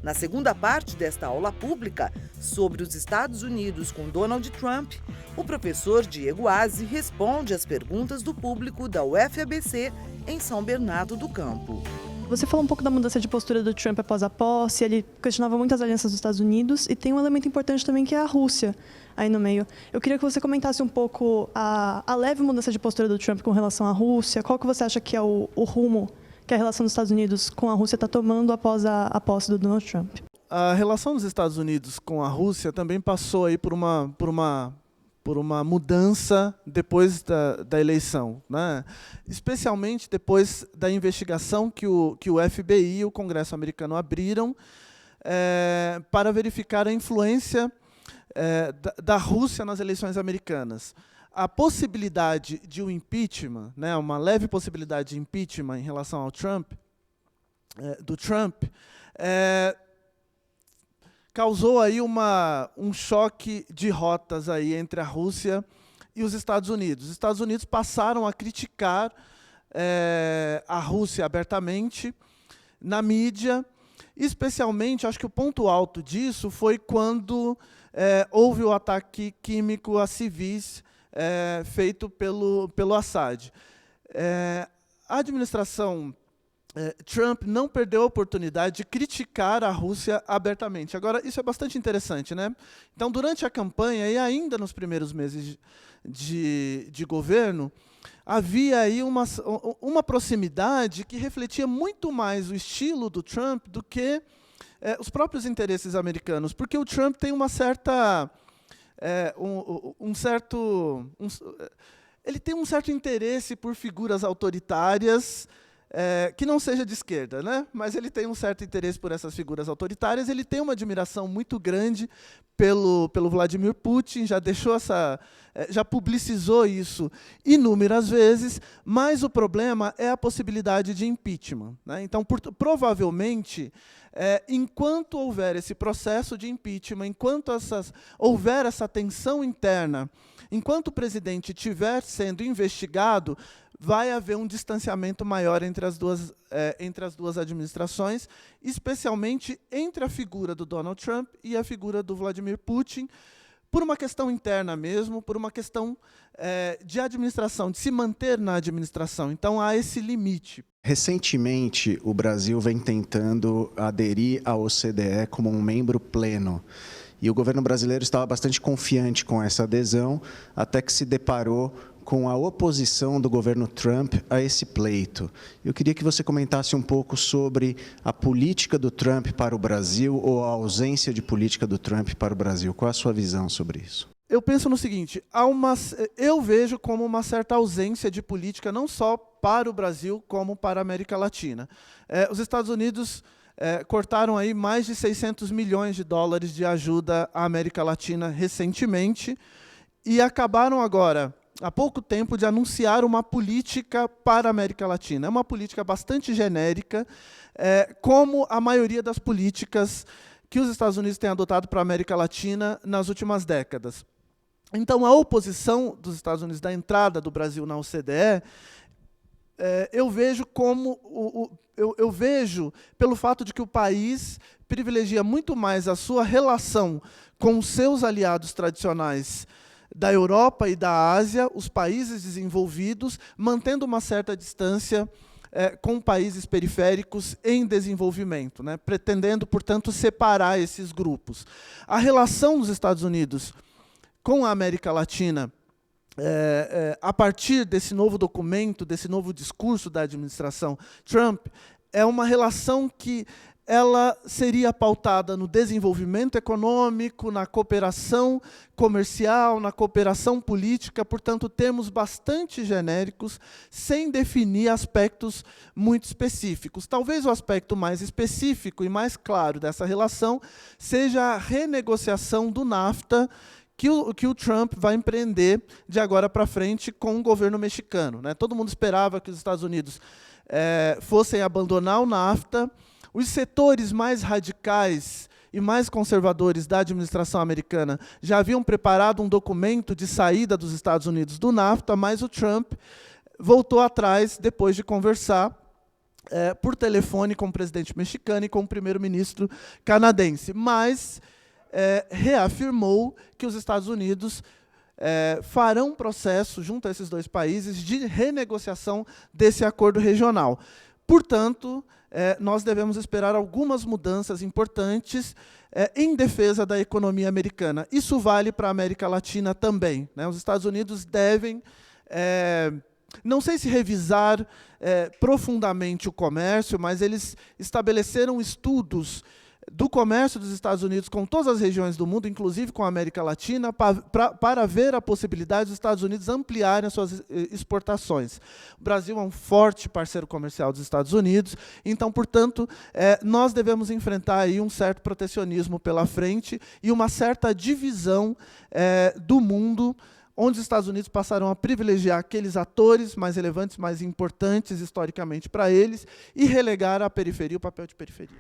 Na segunda parte desta aula pública sobre os Estados Unidos com Donald Trump, o professor Diego Aze responde às perguntas do público da UFABC em São Bernardo do Campo. Você falou um pouco da mudança de postura do Trump após a posse, ele questionava muito as alianças dos Estados Unidos e tem um elemento importante também que é a Rússia aí no meio. Eu queria que você comentasse um pouco a leve mudança de postura do Trump com relação à Rússia. Qual que você acha que é o rumo que a relação dos Estados Unidos com a Rússia está tomando após a posse do Donald Trump? A relação dos Estados Unidos com a Rússia também passou aí por uma mudança depois da eleição, né? Especialmente depois da investigação que o FBI e o Congresso americano abriram para verificar a influência da Rússia nas eleições americanas. A possibilidade de um impeachment, né, uma leve possibilidade de impeachment em relação ao Trump, do Trump, causou aí um choque de rotas aí entre a Rússia e os Estados Unidos. Os Estados Unidos passaram a criticar a Rússia abertamente na mídia, especialmente, acho que o ponto alto disso foi quando houve o ataque químico a civis feito pelo Assad. A administração Trump não perdeu a oportunidade de criticar a Rússia abertamente. Agora, isso é bastante interessante, né? Então, durante a campanha, e ainda nos primeiros meses de governo, havia aí uma proximidade que refletia muito mais o estilo do Trump do que os próprios interesses americanos, porque o Trump tem uma certa... ele tem um certo interesse por figuras autoritárias, que não seja de esquerda, né? Mas ele tem um certo interesse por essas figuras autoritárias, ele tem uma admiração muito grande pelo Vladimir Putin, já publicizou isso inúmeras vezes, mas o problema é a possibilidade de impeachment, né? Então, provavelmente, enquanto houver esse processo de impeachment, enquanto houver essa tensão interna, enquanto o presidente estiver sendo investigado, vai haver um distanciamento maior entre as duas administrações, especialmente entre a figura do Donald Trump e a figura do Vladimir Putin, por uma questão interna mesmo, por uma questão de administração, de se manter na administração. Então, há esse limite. Recentemente, o Brasil vem tentando aderir à OCDE como um membro pleno. E o governo brasileiro estava bastante confiante com essa adesão, até que se deparou com a oposição do governo Trump a esse pleito. Eu queria que você comentasse um pouco sobre a política do Trump para o Brasil ou a ausência de política do Trump para o Brasil. Qual é a sua visão sobre isso? Eu penso no seguinte, eu vejo como uma certa ausência de política, não só para o Brasil, como para a América Latina. Os Estados Unidos cortaram aí mais de 600 milhões de dólares de ajuda à América Latina recentemente e acabaram agora, há pouco tempo, de anunciar uma política para a América Latina. É uma política bastante genérica, como a maioria das políticas que os Estados Unidos têm adotado para a América Latina nas últimas décadas. Então, a oposição dos Estados Unidos da entrada do Brasil na OCDE, eu vejo eu vejo pelo fato de que o país privilegia muito mais a sua relação com os seus aliados tradicionais da Europa e da Ásia, os países desenvolvidos, mantendo uma certa distância com países periféricos em desenvolvimento, né, pretendendo, portanto, separar esses grupos. A relação dos Estados Unidos com a América Latina, a partir desse novo documento, desse novo discurso da administração Trump, é uma relação que ela seria pautada no desenvolvimento econômico, na cooperação comercial, na cooperação política, portanto, termos bastante genéricos, sem definir aspectos muito específicos. Talvez o aspecto mais específico e mais claro dessa relação seja a renegociação do NAFTA, que o Trump vai empreender de agora para frente com o governo mexicano, né? Todo mundo esperava que os Estados Unidos fossem abandonar o NAFTA. Os setores mais radicais e mais conservadores da administração americana já haviam preparado um documento de saída dos Estados Unidos do NAFTA, mas o Trump voltou atrás depois de conversar por telefone com o presidente mexicano e com o primeiro-ministro canadense, mas reafirmou que os Estados Unidos farão um processo junto a esses dois países de renegociação desse acordo regional. Portanto, nós devemos esperar algumas mudanças importantes em defesa da economia americana. Isso vale para a América Latina também, né? Os Estados Unidos devem, não sei se revisar profundamente o comércio, mas eles estabeleceram estudos do comércio dos Estados Unidos com todas as regiões do mundo, inclusive com a América Latina, para ver a possibilidade dos Estados Unidos ampliarem as suas exportações. O Brasil é um forte parceiro comercial dos Estados Unidos, então, portanto, nós devemos enfrentar aí um certo protecionismo pela frente e uma certa divisão do mundo, onde os Estados Unidos passaram a privilegiar aqueles atores mais relevantes, mais importantes historicamente para eles, e relegar à periferia o papel de periferia.